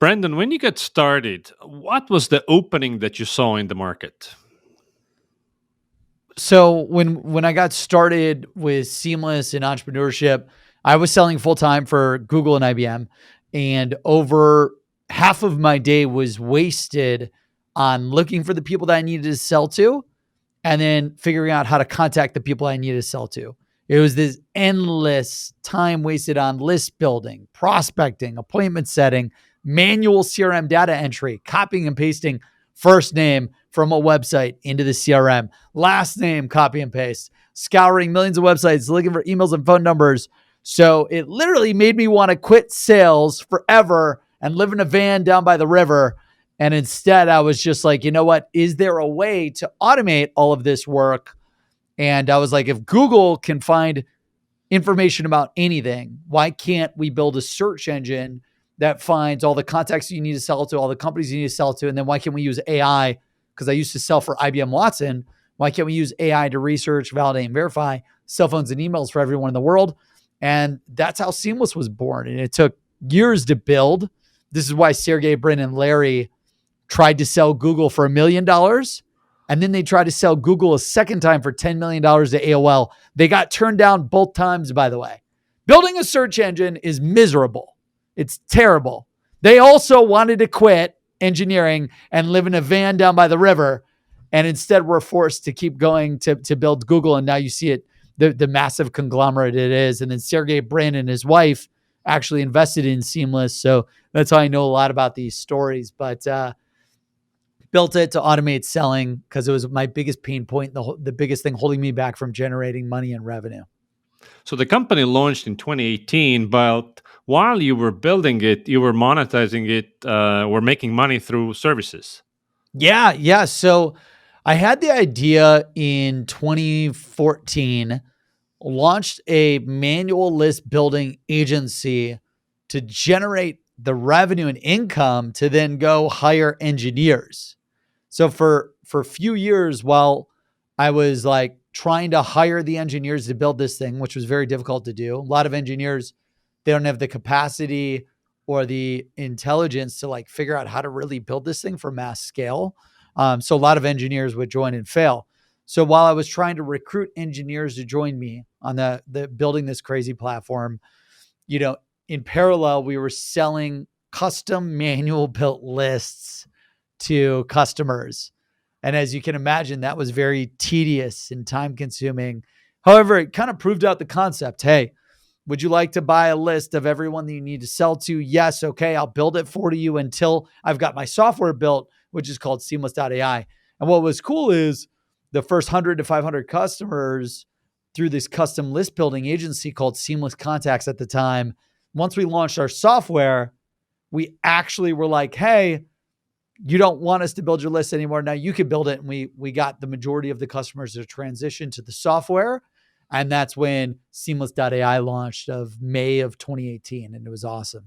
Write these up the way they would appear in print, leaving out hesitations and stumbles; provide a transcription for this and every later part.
Brandon, when you got started, what was the opening that you saw in the market? So when I got started with Seamless and entrepreneurship, I was selling full time for Google and IBM, and over half of my day was wasted on looking for the people that I needed to sell to, and then figuring out how to contact the people I needed to sell to. It was this endless time wasted on list building, prospecting, appointment setting, manual CRM data entry, copying and pasting first name from a website into the CRM, last name, copy and paste, scouring millions of websites, looking for emails and phone numbers. So it literally made me want to quit sales forever and live in a van down by the river. And instead, I was just like, you know what? Is there a way to automate all of this work? And I was like, if Google can find information about anything, why can't we build a search engine that finds all the contacts you need to sell to, all the companies you need to sell to? And then why can't we use AI? Because I used to sell for IBM Watson. Why can't we use AI to research, validate, and verify cell phones and emails for everyone in the world? And that's how Seamless was born. And it took years to build. This is why Sergey, Brin, and Larry tried to sell Google for $1 million. And then they tried to sell Google a second time for $10 million to AOL. They got turned down both times, by the way. Building a search engine is miserable. It's terrible. They also wanted to quit engineering and live in a van down by the river. And instead were forced to keep going to build Google. And now you see it, the massive conglomerate it is. And then Sergey Brin and his wife actually invested in Seamless. So that's how I know a lot about these stories. But built it to automate selling because it was my biggest pain point, the biggest thing holding me back from generating money and revenue. So the company launched in 2018, but while you were building it, you were monetizing it, or making money through services. Yeah. So I had the idea in 2014, launched a manual list building agency to generate the revenue and income to then go hire engineers. So for a few years, while I was like trying to hire the engineers to build this thing, which was very difficult to do, a lot of engineers, they don't have the capacity or the intelligence to like figure out how to really build this thing for mass scale. So a lot of engineers would join and fail. So while I was trying to recruit engineers to join me on the building this crazy platform, in parallel, we were selling custom manual built lists to customers. And as you can imagine, that was very tedious and time consuming. However, it kind of proved out the concept. Hey, would you like to buy a list of everyone that you need to sell to? Yes. Okay. I'll build it for you until I've got my software built, which is called Seamless.AI. And what was cool is the first 100 to 500 customers through this custom list building agency called Seamless Contacts at the time. Once we launched our software, we actually were like, hey, you don't want us to build your list anymore. Now you can build it. And we got the majority of the customers to transition to the software. And that's when Seamless.AI launched of May of 2018. And it was awesome.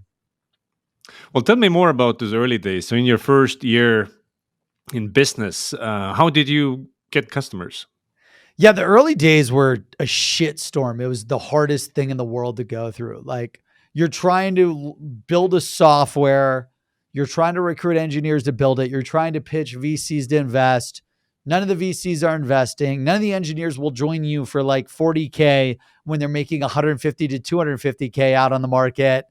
Well, tell me more about those early days. So in your first year in business, how did you get customers? Yeah, the early days were a shit storm. It was the hardest thing in the world to go through. Like you're trying to build a software, you're trying to recruit engineers to build it, you're trying to pitch VCs to invest. None of the VCs are investing. None of the engineers will join you for like 40K when they're making 150 to 250K out on the market.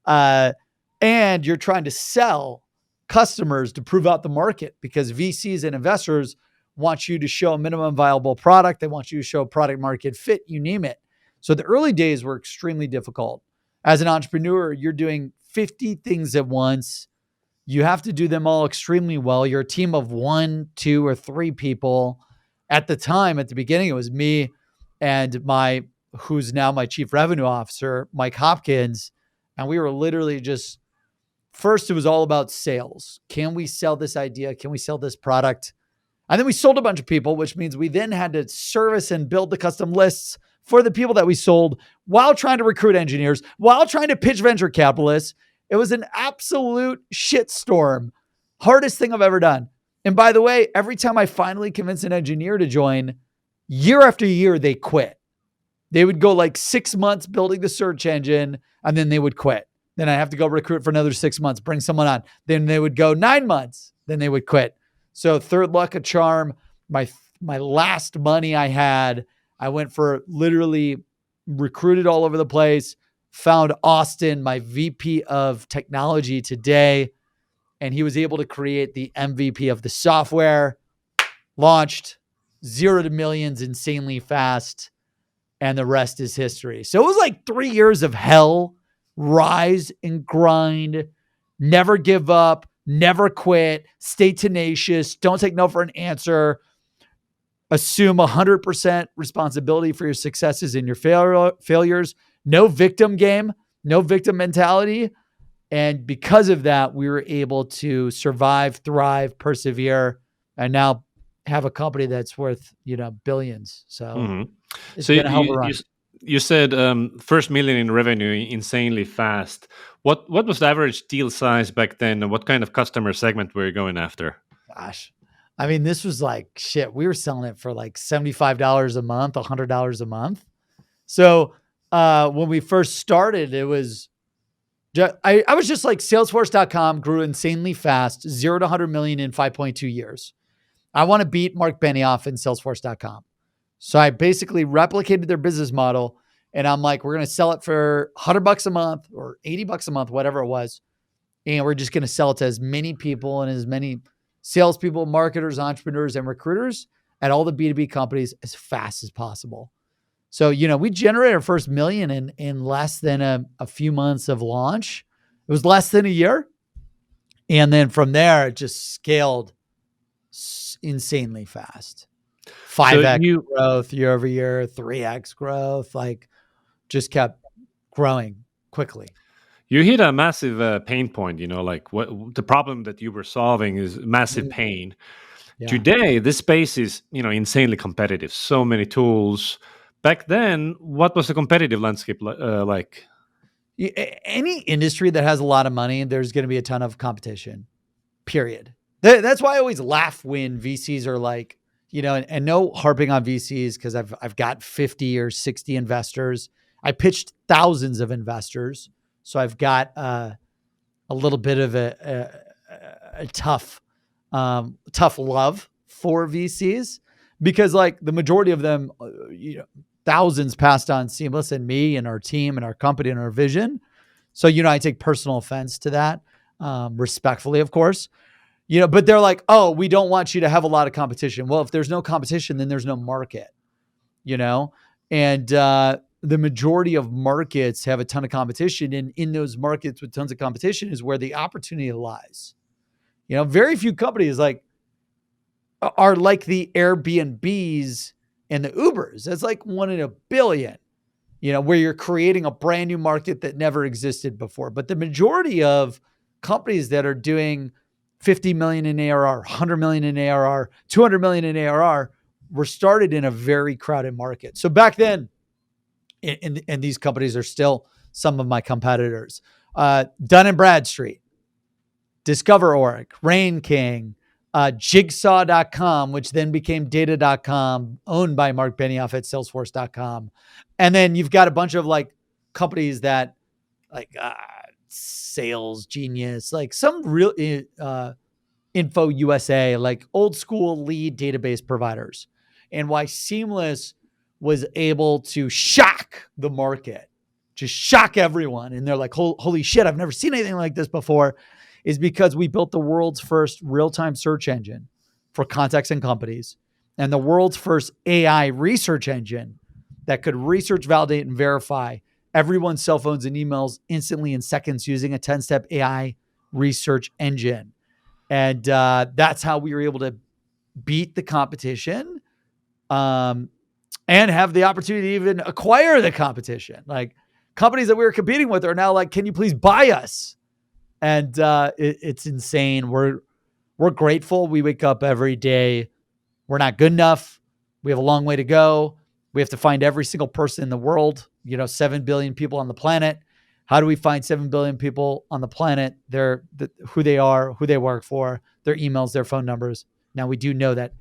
And you're trying to sell customers to prove out the market because VCs and investors want you to show a minimum viable product. They want you to show product market fit, you name it. So the early days were extremely difficult. As an entrepreneur, you're doing 50 things at once. You have to do them all extremely well. You're a team of 1, 2, or 3 people. At the time, at the beginning, it was me and who's now my chief revenue officer, Mike Hopkins. And we were literally just, first, it was all about sales. Can we sell this idea? Can we sell this product? And then we sold a bunch of people, which means we then had to service and build the custom lists for the people that we sold while trying to recruit engineers, while trying to pitch venture capitalists. It was an absolute shitstorm. Hardest thing I've ever done. And by the way, every time I finally convinced an engineer to join, year after year, they quit. They would go like 6 months building the search engine and then they would quit. Then I have to go recruit for another 6 months, bring someone on. Then they would go 9 months. Then they would quit. So third luck a charm. My my last money I had, I went for literally recruited all over the place, found Austin, my VP of technology today, and he was able to create the MVP of the software, launched 0 to millions insanely fast, and the rest is history. So it was like 3 years of hell, rise and grind, never give up, never quit, stay tenacious, don't take no for an answer, assume 100% responsibility for your successes and your failures, no victim game, no victim mentality. And because of that, we were able to survive, thrive, persevere, and now have a company that's worth, billions. So Hmm. it's So been a hell of a run. you said first million in revenue insanely fast. What was the average deal size back then, and what kind of customer segment were you going after? Gosh. I mean, this was like shit. We were selling it for like $75 a month, $100 a month. So when we first started, it was I was just like Salesforce.com grew insanely fast, 0 to 100 million in 5.2 years. I want to beat Mark Benioff and Salesforce.com. So I basically replicated their business model, and I'm like, we're going to sell it for $100 a month or $80 a month, whatever it was. And we're just going to sell it to as many people and as many salespeople, marketers, entrepreneurs, and recruiters at all the B2B companies as fast as possible. So, we generated our first million in less than a few months of launch. It was less than a year. And then from there, it just scaled insanely fast. So 5x you growth year over year, 3x growth, like just kept growing quickly. you hit a massive pain point. Like what the problem that you were solving is massive Mhm. pain. Yeah. Today, this space is insanely competitive. So many tools. Back then, what was the competitive landscape like? Any industry that has a lot of money, there's going to be a ton of competition, period. That's why I always laugh when VCs are like, and no harping on VCs because I've got 50 or 60 investors. I pitched thousands of investors. So I've got a little bit of a tough love for VCs because like the majority of them, thousands passed on Seamless and me and our team and our company and our vision. So, I take personal offense to that, respectfully, of course, but they're like, oh, we don't want you to have a lot of competition. Well, if there's no competition, then there's no market, you know, and, the majority of markets have a ton of competition. And in those markets with tons of competition is where the opportunity lies. Very few companies are like the Airbnbs and the Ubers. That's like 1 in a billion, where you're creating a brand new market that never existed before. But the majority of companies that are doing 50 million in ARR, 100 million in ARR, 200 million in ARR were started in a very crowded market. So back then, and these companies are still some of my competitors. Dun and Bradstreet, Discover.org, Rain King, Jigsaw.com, which then became Data.com, owned by Mark Benioff at Salesforce.com. And then you've got a bunch of like companies that like Sales Genius, like some real Info USA, like old school lead database providers, and why Seamless was able to shock the market, just shock everyone. And they're like, holy shit, I've never seen anything like this before, is because we built the world's first real time search engine for contacts and companies and the world's first AI research engine that could research, validate, and verify everyone's cell phones and emails instantly in seconds using a 10-step AI research engine. And that's how we were able to beat the competition, and have the opportunity to even acquire the competition. Like companies that we were competing with are now like, can you please buy us? And it's insane. We're grateful. We wake up every day. We're not good enough. We have a long way to go. We have to find every single person in the world, 7 billion people on the planet. How do we find 7 billion people on the planet? Who they are, who they work for, their emails, their phone numbers. Now, we do know that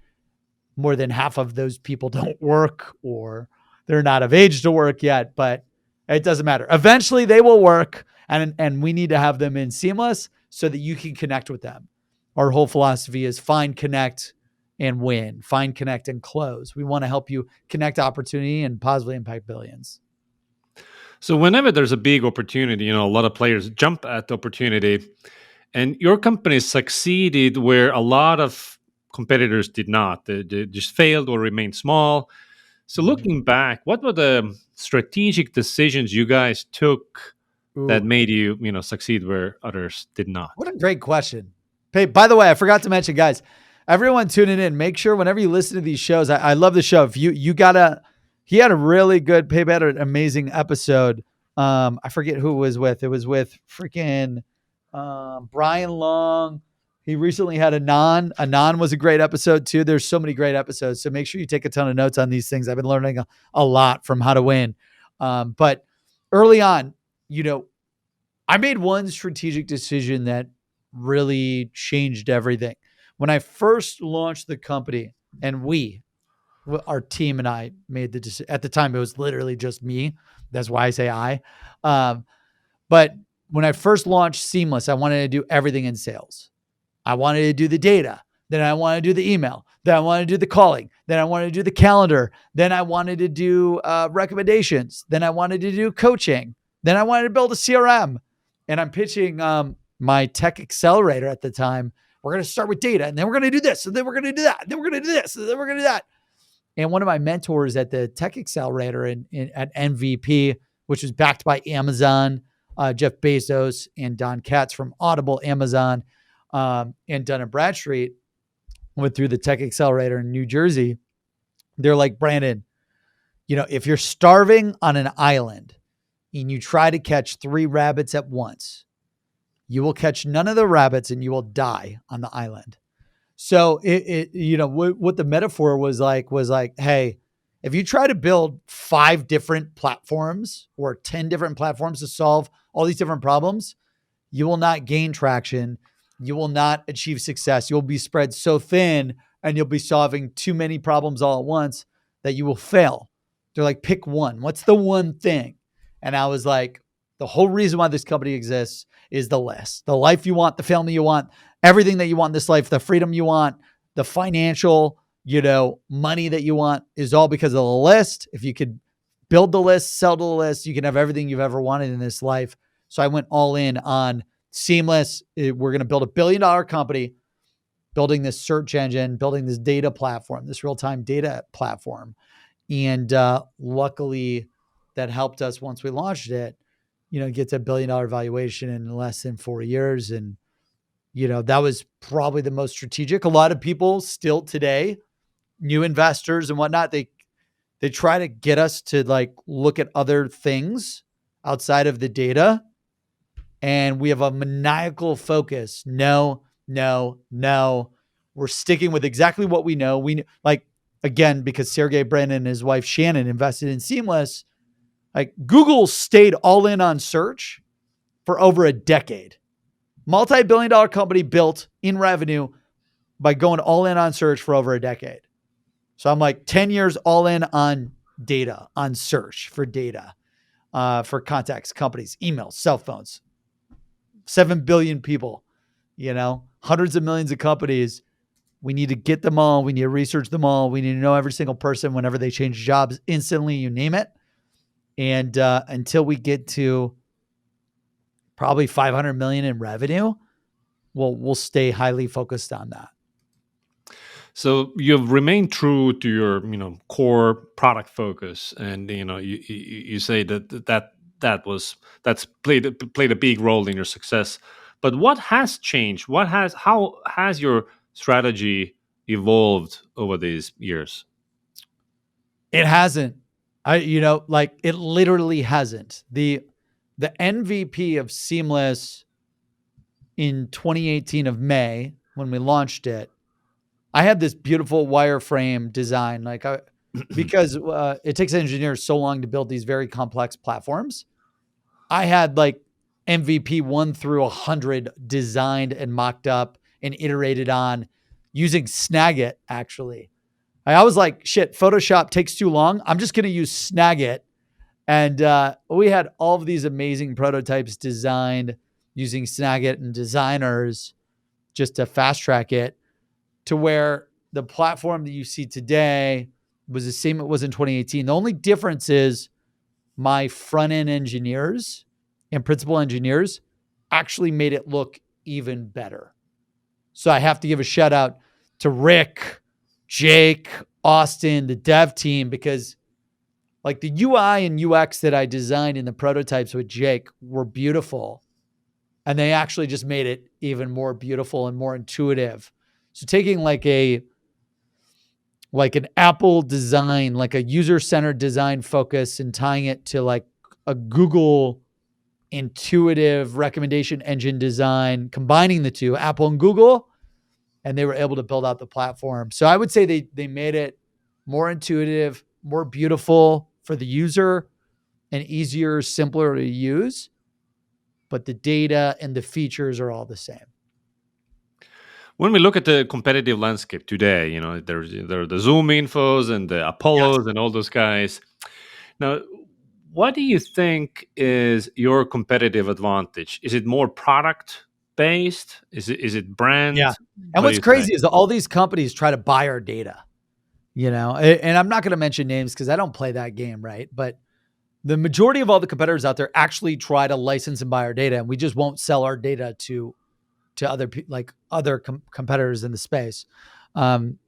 more than half of those people don't work or they're not of age to work yet, but it doesn't matter. Eventually, they will work And we need to have them in Seamless so that you can connect with them. Our whole philosophy is find, connect, and win. Find, connect, and close. We want to help you connect opportunity and positively impact billions. So whenever there's a big opportunity, a lot of players jump at the opportunity, and your company succeeded where a lot of competitors did not. They just failed or remained small. So looking back, what were the strategic decisions you guys took that Ooh, made you, succeed where others did not? what a great question. Hey, by the way, I forgot to mention, guys, everyone tuning in, make sure whenever you listen to these shows, I love the show. If you gotta, he had a really good Pay Better, amazing episode. I forget who it was with. It was with freaking Brian Long. He recently had Anon. Anon was a great episode too. There's so many great episodes. So make sure you take a ton of notes on these things. I've been learning a lot from how to win. But early on, you know, I made one strategic decision that really changed everything. When I first launched the company, and our team and I made the decision. At the time, it was literally just me. That's why I say I. Um, but when I first launched Seamless, I wanted to do everything in sales. I wanted to do the data. Then I wanted to do the email. Then I wanted to do the calling. Then I wanted to do the calendar. Then I wanted to do recommendations. Then I wanted to do coaching. Then I wanted to build a CRM. And I'm pitching my tech accelerator at the time. We're going to start with data, and then we're going to do this, and then we're going to do that, and then we're going to do this, and then we're going to do that. And one of my mentors at the tech accelerator at MVP, which was backed by Amazon, Jeff Bezos and Don Katz from Audible, Amazon, and Dun& Bradstreet, went through the tech accelerator in New Jersey. They're like, Brandon, if you're starving on an island and you try to catch 3 rabbits at once, you will catch none of the rabbits and you will die on the island. So what the metaphor was like, hey, if you try to build 5 different platforms or 10 different platforms to solve all these different problems, you will not gain traction. You will not achieve success. You'll be spread so thin and you'll be solving too many problems all at once that you will fail. They're like, pick one. What's the one thing? And I was like, the whole reason why this company exists is the list, the life you want, the family you want, everything that you want in this life, the freedom you want, the financial, money that you want is all because of the list. If you could build the list, sell to the list, you can have everything you've ever wanted in this life. So I went all in on Seamless. We're going to build a $1 billion company, building this search engine, building this data platform, this real-time data platform. And luckily that helped us once we launched it, get to $1 billion valuation in less than 4 years. And, that was probably the most strategic. A lot of people still today, new investors and whatnot, they try to get us to like look at other things outside of the data. And we have a maniacal focus. No, no, no. We're sticking with exactly what we know. Again, because Sergey Brin and his wife Shannon invested in Seamless, like Google stayed all in on search for over a decade. Multi-billion-dollar company built in revenue by going all in on search for over a decade. So I'm like 10 years all in on data, on search for data, for contacts, companies, emails, cell phones, 7 billion people, hundreds of millions of companies. We need to get them all. We need to research them all. We need to know every single person whenever they change jobs instantly, you name it. And until we get to probably 500 million in revenue, we'll stay highly focused on that. So you've remained true to your, core product focus, and you say that's played a big role in your success. But what has changed? How has your strategy evolved over these years? It hasn't. It literally hasn't. The MVP of Seamless in 2018 of May, when we launched it, I had this beautiful wireframe design, because it takes engineers so long to build these very complex platforms. I had like MVP 1 through 100 designed and mocked up and iterated on using Snagit, actually. I was like, shit, Photoshop takes too long. I'm just going to use Snagit And we had all of these amazing prototypes designed using Snagit and designers just to fast track it to where the platform that you see today was the same it was in 2018. The only difference is my front end engineers and principal engineers actually made it look even better. So I have to give a shout out to Rick, Jake, Austin, the dev team, because like the UI and UX that I designed in the prototypes with Jake were beautiful. And they actually just made it even more beautiful and more intuitive. So taking like an Apple design, like a user-centered design focus and tying it to like a Google intuitive recommendation engine design, combining the two, Apple and Google, and they were able to build out the platform. So I would say they made it more intuitive, more beautiful for the user, and easier, simpler to use. But the data and the features are all the same. When we look at the competitive landscape today, there are the Zoom infos and the Yes. Apollos and all those guys. Now, what do you think is your competitive advantage? Is it more product based? Is it Yeah. brand? And What do what's you say? crazy is that all these companies try to buy our data, and I'm not going to mention names because I don't play that game, right? But the majority of all the competitors out there actually try to license and buy our data, and we just won't sell our data to other competitors in the space. Um,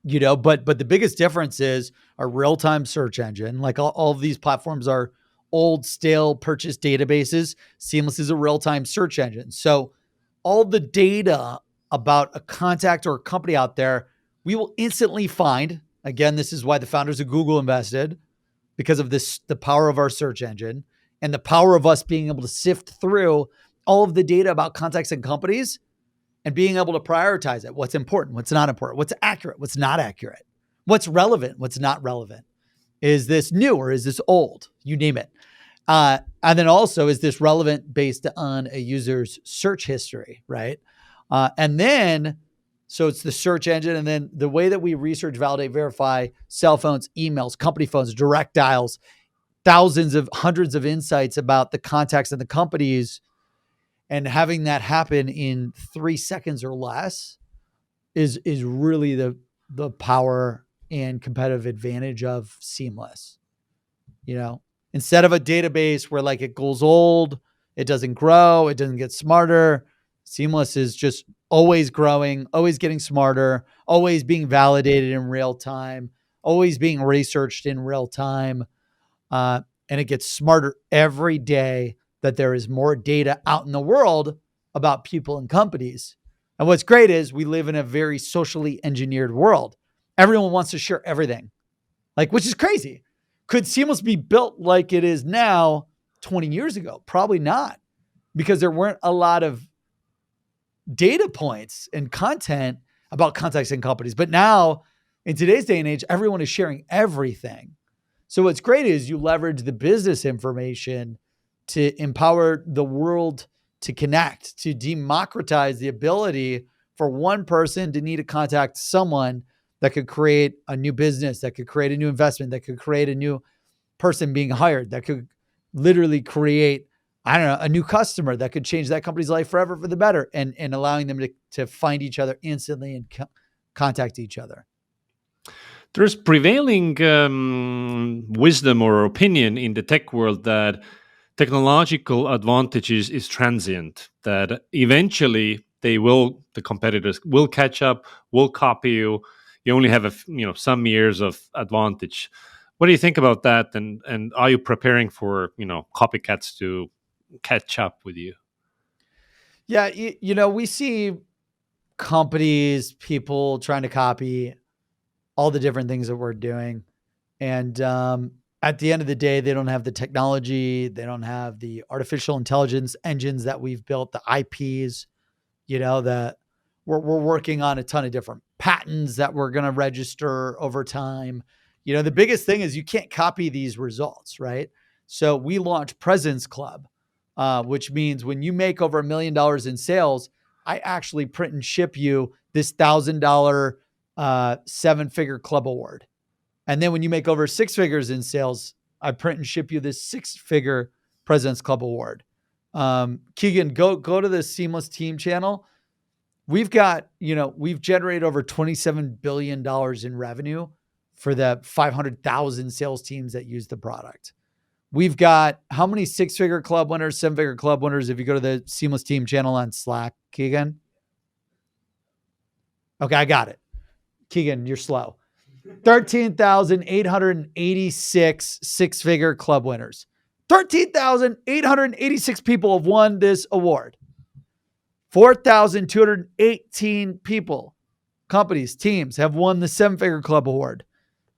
but the biggest difference is our real-time search engine. Like all of these platforms are old, stale purchase databases. Seamless is a real-time search engine. So all the data about a contact or a company out there, we will instantly find. Again, this is why the founders of Google invested, because of the power of our search engine and the power of us being able to sift through all of the data about contacts and companies and being able to prioritize it. What's important, what's not important, what's accurate, what's not accurate, what's relevant, what's not relevant. Is this new or is this old? You name it. And then also, is this relevant based on a user's search history, right? And then, so it's the search engine. And then the way that we research, validate, verify cell phones, emails, company phones, direct dials, hundreds of insights about the contacts and the companies, and having that happen in 3 seconds or less is really the power and competitive advantage of Seamless. You know, instead of a database where like it goes old, it doesn't grow, it doesn't get smarter. Seamless is just always growing, always getting smarter, always being validated in real time, always being researched in real time. And it gets smarter every day that there is more data out in the world about people and companies. And what's great is we live in a very socially engineered world. Everyone wants to share everything, like, which is crazy. Could Seamless be built like it is now 20 years ago? Probably not, because there weren't a lot of data points and content about contacts and companies. But now, in today's day and age, everyone is sharing everything. So what's great is you leverage the business information to empower the world to connect, to democratize the ability for one person to need to contact someone that could create a new business, that could create a new investment, that could create a new person being hired, that could literally create, I don't know, a new customer that could change that company's life forever for the better, and allowing them to find each other instantly and contact each other. There's prevailing wisdom or opinion in the tech world that technological advantages is transient, that eventually the competitors will catch up, will copy you. You only have some years of advantage. What do you think about that? And are you preparing for copycats to catch up with you? Yeah, we see companies, people trying to copy all the different things that we're doing. And at the end of the day, they don't have the technology, they don't have the artificial intelligence engines that we've built, the IPs, that we're working on a ton of different patents that we're going to register over time. The biggest thing is you can't copy these results, right? So we launched Presence Club, which means when you make over $1 million in sales, I actually print and ship you this $1,000 7-figure club award. And then when you make over 6 figures in sales, I print and ship you this 6-figure President's Club award. Keegan, go to the Seamless Team channel. We've generated over $27 billion in revenue for the 500,000 sales teams that use the product. We've got how many 6-figure club winners, 7-figure club winners? If you go to the Seamless Team channel on Slack, Keegan. Okay, I got it. Keegan, you're slow. 13,886 6-figure club winners. 13,886 people have won this award. 4,218 people, companies, teams have won the 7-figure club award.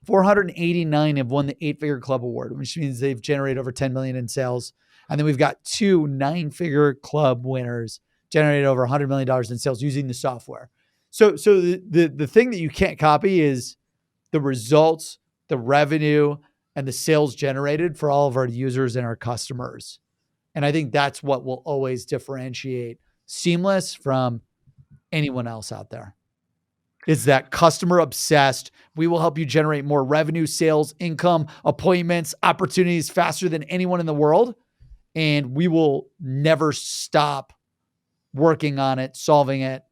489 have won the 8-figure club award, which means they've generated over 10 million in sales. And then we've got 2 9-figure club winners generated over $100 million in sales using the software. So the thing that you can't copy is the results, the revenue, and the sales generated for all of our users and our customers. And I think that's what will always differentiate Seamless from anyone else out there. Is that customer obsessed. We will help you generate more revenue, sales, income, appointments, opportunities faster than anyone in the world. And we will never stop working on it, solving it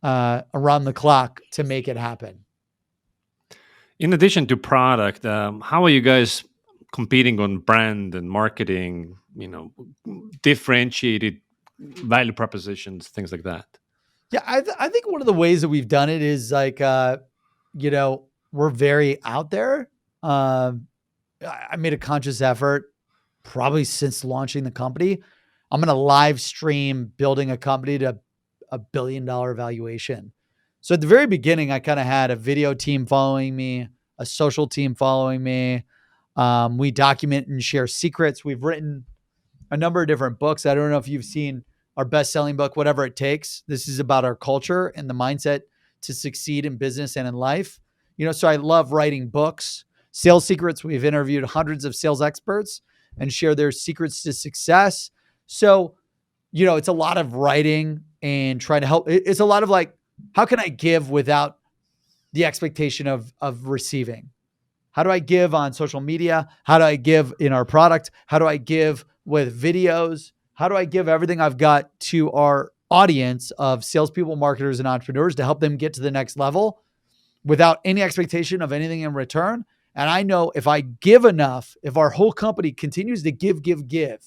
around the clock to make it happen. In addition to product, how are you guys competing on brand and marketing, differentiated value propositions, things like that? Yeah, I think one of the ways that we've done it is like, we're very out there. I made a conscious effort probably since launching the company. I'm going to live stream building a company to $1 billion valuation. So at the very beginning, I kind of had a video team following me, a social team following me. We document and share secrets. We've written a number of different books. I don't know if you've seen our best-selling book, Whatever It Takes. This is about our culture and the mindset to succeed in business and in life. So I love writing books. Sales Secrets, we've interviewed hundreds of sales experts and share their secrets to success. So, it's a lot of writing and trying to help. It's a lot of like, how can I give without the expectation of receiving? How do I give on social media? How do I give in our product? How do I give with videos? How do I give everything I've got to our audience of salespeople, marketers, and entrepreneurs to help them get to the next level without any expectation of anything in return? And I know if I give enough, if our whole company continues to give to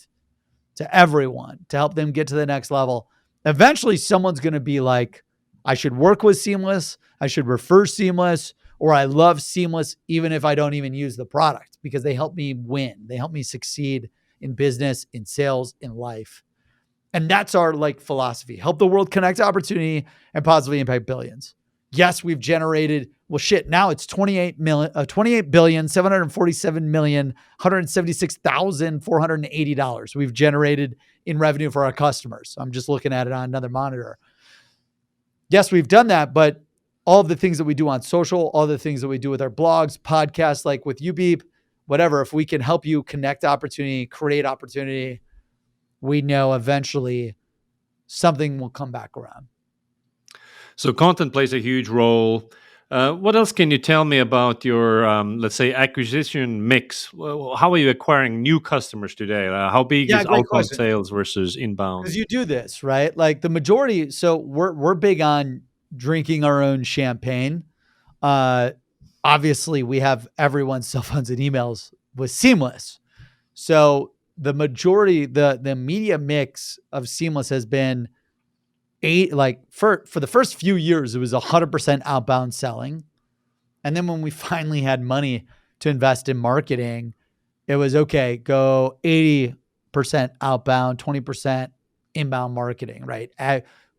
everyone to help them get to the next level, eventually someone's going to be like, I should work with Seamless. I should refer Seamless, or I love Seamless, even if I don't even use the product, because they help me win. They help me succeed in business, in sales, in life. And that's our philosophy. Help the world connect to opportunity and positively impact billions. Yes, we've generated, now it's $28,747,176,480 we've generated in revenue for our customers. I'm just looking at it on another monitor. Yes, we've done that, but all of the things that we do on social, all the things that we do with our blogs, podcasts, like with you, Beep, whatever, if we can help you connect opportunity, create opportunity, we know eventually something will come back around. So content plays a huge role. What else can you tell me about your, let's say, acquisition mix? How are you acquiring new customers today? How big is outbound sales versus inbound? Because you do this, right? Like the majority. So we're big on drinking our own champagne. Obviously, we have everyone's cell phones and emails with Seamless. So the majority, the media mix of Seamless has been for the first few years, it was 100% outbound selling. And then when we finally had money to invest in marketing, it was okay, go 80% outbound, 20% inbound marketing, right?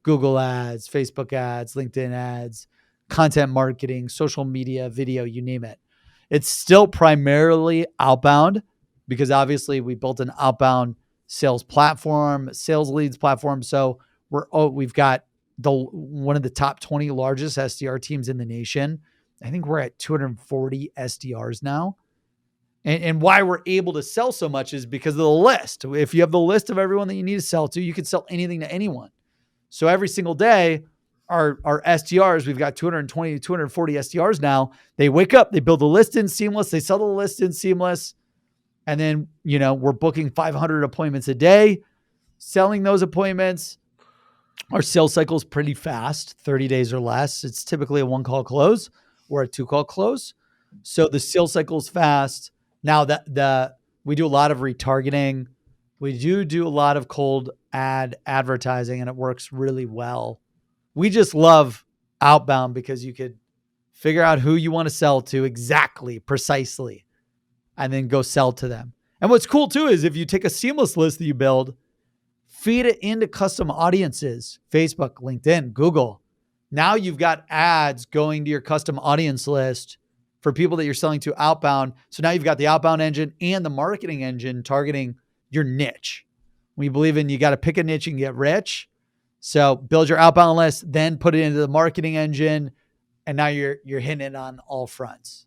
Google ads, Facebook ads, LinkedIn ads, content marketing, social media, video, you name it. It's still primarily outbound because obviously we built an outbound sales platform, sales leads platform. So we've got one of the top 20 largest SDR teams in the nation. I think we're at 240 SDRs now. And why we're able to sell so much is because of the list. If you have the list of everyone that you need to sell to, you can sell anything to anyone. So every single day, our SDRs, we've got 220, 240 SDRs now. They wake up, they build the list in Seamless, they sell the list in Seamless. And then, we're booking 500 appointments a day, selling those appointments. Our sales cycle is pretty fast, 30 days or less. It's typically a one call close or a two call close. So the sales cycle is fast. Now we do a lot of retargeting. We do a lot of cold advertising, and it works really well. We just love outbound because you could figure out who you want to sell to exactly, precisely, and then go sell to them. And what's cool too is if you take a seamless list that you build, feed it into custom audiences, Facebook, LinkedIn, Google. Now you've got ads going to your custom audience list for people that you're selling to outbound. So now you've got the outbound engine and the marketing engine targeting your niche. We believe in you got to pick a niche and get rich. So build your outbound list, then put it into the marketing engine, and now you're hitting it on all fronts.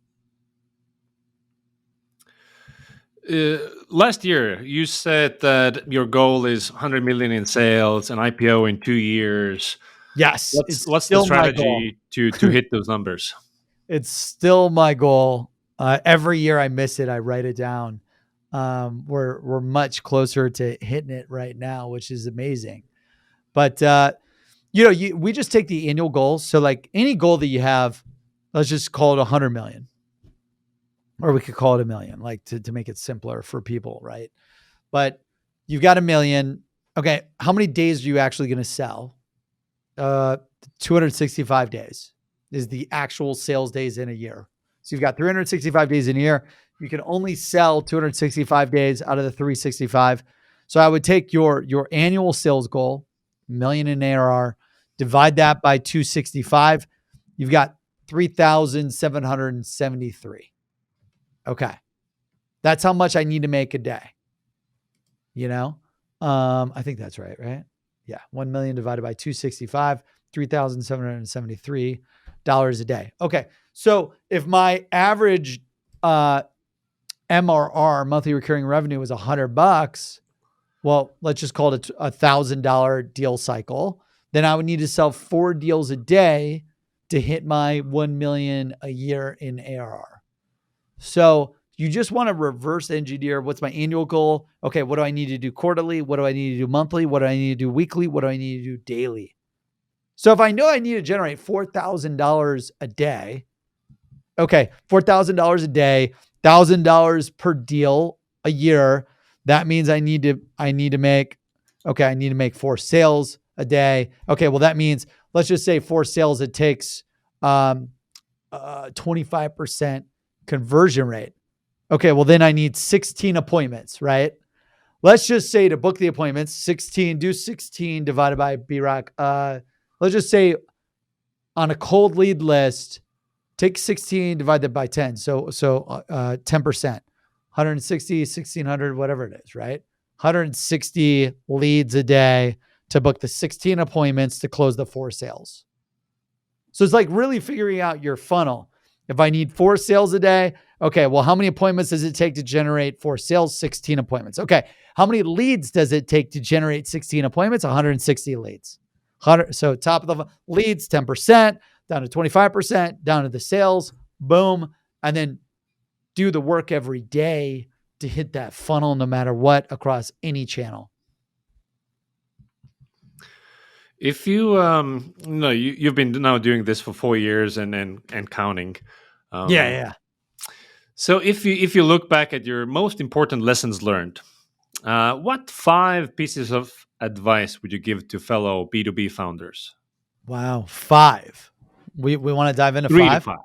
Last year, you said that your goal is 100 million in sales, an IPO in 2 years. Yes, What's it's what's the still my goal. strategy to hit those numbers? It's still my goal. Every year I miss it, I write it down. We're much closer to hitting it right now, which is amazing. But we just take the annual goals. So like any goal that you have, let's just call it 100 million, or we could call it a million, like to make it simpler for people, right? But you've got a million. Okay, how many days are you actually going to sell? 265 days is the actual sales days in a year. So you've got 365 days in a year. You can only sell 265 days out of the 365. So I would take your annual sales goal, million in ARR, divide that by 265. You've got 3,773. Okay. That's how much I need to make a day. I think that's right? Yeah. 1 million divided by 265, $3,773 a day. Okay. So if my average MRR, monthly recurring revenue, was $100, well, let's just call it a $1,000 deal cycle. Then I would need to sell 4 deals a day to hit my 1 million a year in ARR. So you just want to reverse engineer. What's my annual goal? Okay, what do I need to do quarterly? What do I need to do monthly? What do I need to do weekly? What do I need to do daily? So if I know I need to generate $4,000 a day, okay, $4,000 a day, $1,000 per deal a year. That means I need to make 4 sales a day. Okay, well that means let's just say 4 sales. It takes 25% conversion rate. Okay, well then I need 16 appointments, right? Let's just say to book the appointments, 16 divided by BROC. Let's just say on a cold lead list, take 16 divided by 10. So 10%, 160, 1600, whatever it is, right? 160 leads a day to book the 16 appointments to close the 4 sales. So it's like really figuring out your funnel. If I need 4 sales a day, okay, well, how many appointments does it take to generate 4 sales? 16 appointments. Okay, how many leads does it take to generate 16 appointments? 160 leads. So top of the leads, 10%, down to 25%, down to the sales, boom. And then do the work every day to hit that funnel no matter what across any channel. If you you've been now doing this for 4 years and counting. Yeah. So if you look back at your most important lessons learned, what 5 pieces of advice would you give to fellow B2B founders? Wow, 5. We want to dive into 3 to 5? 5.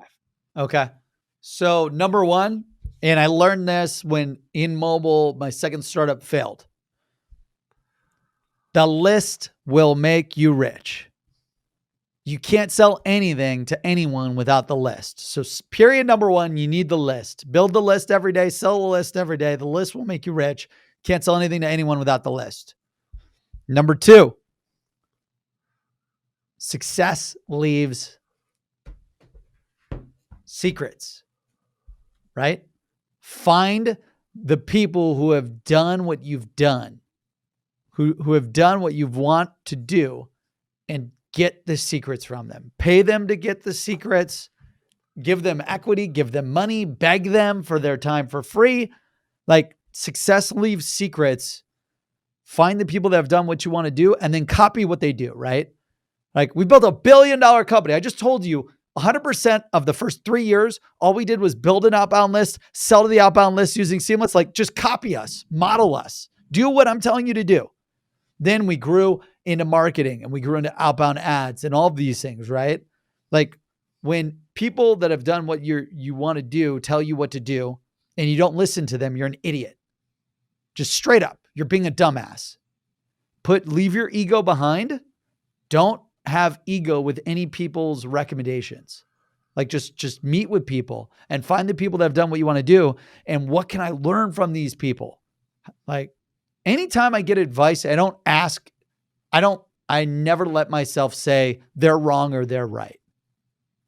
Okay. So number 1, and I learned this when in mobile, my second startup failed. The list will make you rich. You can't sell anything to anyone without the list. So period number 1, you need the list. Build the list every day, sell the list every day. The list will make you rich. Can't sell anything to anyone without the list. Number 2, success leaves secrets, right? Find the people who have done what you've done, who have done what you want to do, and get the secrets from them. Pay them to get the secrets, give them equity, give them money, beg them for their time for free. Like success leaves secrets. Find the people that have done what you want to do and then copy what they do, right? Like we built $1 billion company. I just told you 100% of the first 3 years, all we did was build an outbound list, sell to the outbound list using Seamless. Like just copy us, model us, do what I'm telling you to do. Then we grew into marketing and we grew into outbound ads and all of these things, right? Like when people that have done what you want to do tell you what to do and you don't listen to them, you're an idiot. Just straight up, you're being a dumbass. Leave your ego behind. Don't have ego with any people's recommendations. Like just meet with people and find the people that have done what you want to do. And what can I learn from these people? Like anytime I get advice, I never let myself say they're wrong or they're right.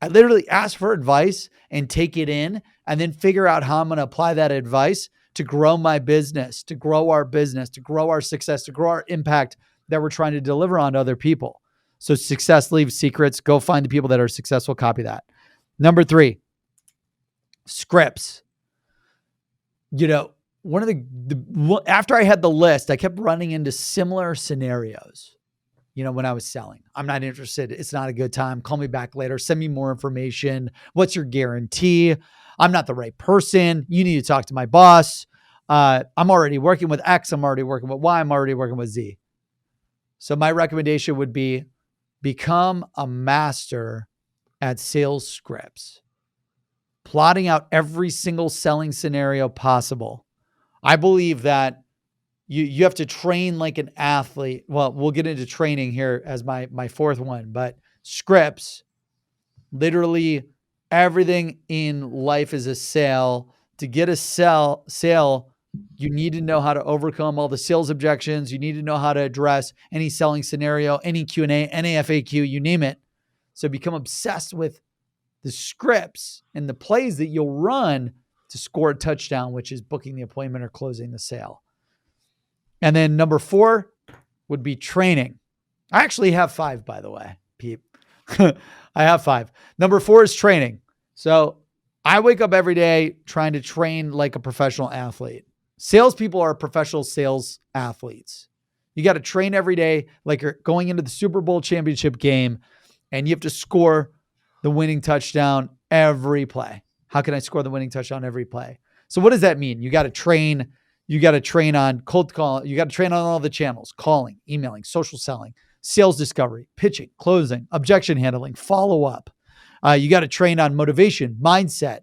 I literally ask for advice and take it in and then figure out how I'm going to apply that advice to grow my business, to grow our business, to grow our success, to grow our impact that we're trying to deliver on to other people. So success leaves secrets. Go find the people that are successful. Copy that. Number 3, scripts. One of after I had the list, I kept running into similar scenarios. When I was selling, I'm not interested. It's not a good time. Call me back later. Send me more information. What's your guarantee? I'm not the right person. You need to talk to my boss. I'm already working with X. I'm already working with Y. I'm already working with Z. So my recommendation would be become a master at sales scripts, plotting out every single selling scenario possible. I believe that you have to train like an athlete. Well, we'll get into training here as my fourth one, but scripts, literally everything in life is a sale. To get a sale, you need to know how to overcome all the sales objections. You need to know how to address any selling scenario, any Q&A, any FAQ, you name it. So become obsessed with the scripts and the plays that you'll run to score a touchdown, which is booking the appointment or closing the sale. And then number 4 would be training. I actually have 5, by the way, Peep. I have 5. Number 4 is training. So I wake up every day trying to train like a professional athlete. Salespeople are professional sales athletes. You got to train every day like you're going into the Super Bowl championship game, and you have to score the winning touchdown every play. How can I score the winning touchdown every play? So what does that mean? You got to train. You got to train on cold call. You got to train on all the channels: calling, emailing, social selling, sales discovery, pitching, closing, objection handling, follow up. You got to train on motivation, mindset,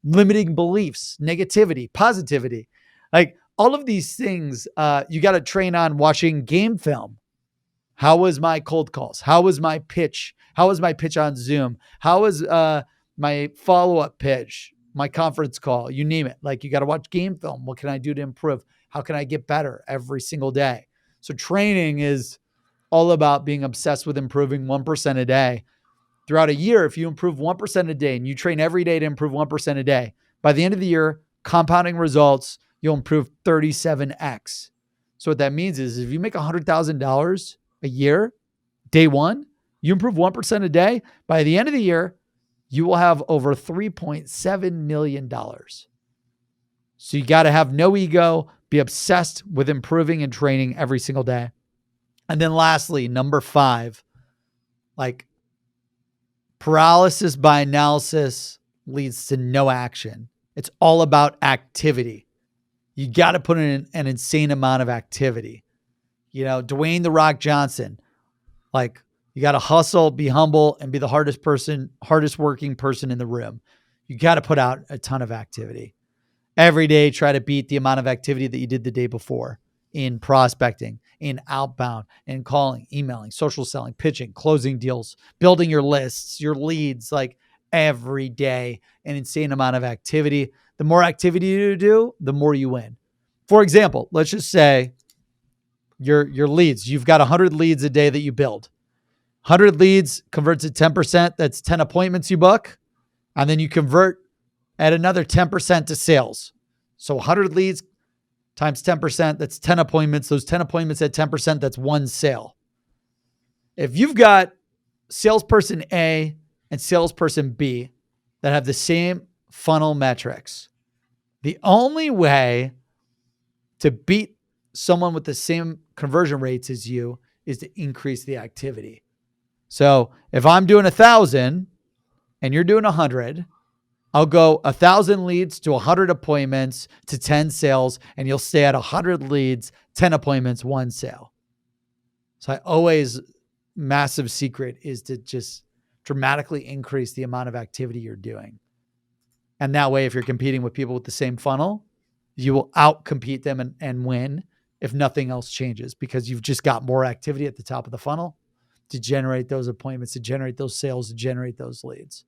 limiting beliefs, negativity, positivity. Like all of these things, you got to train on watching game film. How was my cold calls? How was my pitch? How was my pitch on Zoom? How was my follow-up pitch? My conference call? You name it. Like you got to watch game film. What can I do to improve? How can I get better every single day? So training is all about being obsessed with improving 1% a day. Throughout a year, if you improve 1% a day and you train every day to improve 1% a day, by the end of the year, compounding results, you'll improve 37x. So what that means is if you make $100,000 a year, day one, you improve 1% a day, by the end of the year, you will have over $3.7 million. So you got to have no ego, be obsessed with improving and training every single day. And then lastly, number 5, like paralysis by analysis leads to no action. It's all about activity. You got to put in an insane amount of activity. Dwayne "The Rock" Johnson, like you got to hustle, be humble, and be the hardest working person in the room. You got to put out a ton of activity. Every day, try to beat the amount of activity that you did the day before in prospecting, in outbound, in calling, emailing, social selling, pitching, closing deals, building your lists, your leads, like every day, an insane amount of activity. The more activity you do, the more you win. For example, let's just say your leads, you've got 100 leads a day that you build. 100 leads converts to 10%. That's 10 appointments you book. And then you convert at another 10% to sales. So 100 leads times 10%, that's 10 appointments. Those 10 appointments at 10%, that's 1 sale. If you've got salesperson A and salesperson B that have the same funnel metrics, the only way To beat someone with the same conversion rates as you is to increase the activity. So if I'm doing 1,000 and you're doing 100, I'll go 1,000 leads to 100 appointments to 10 sales, and you'll stay at 100 leads, 10 appointments, 1 sale. So I always, massive secret is to just dramatically increase the amount of activity you're doing. And that way, if you're competing with people with the same funnel, you will outcompete them and win if nothing else changes, because you've just got more activity at the top of the funnel to generate those appointments, to generate those sales, to generate those leads.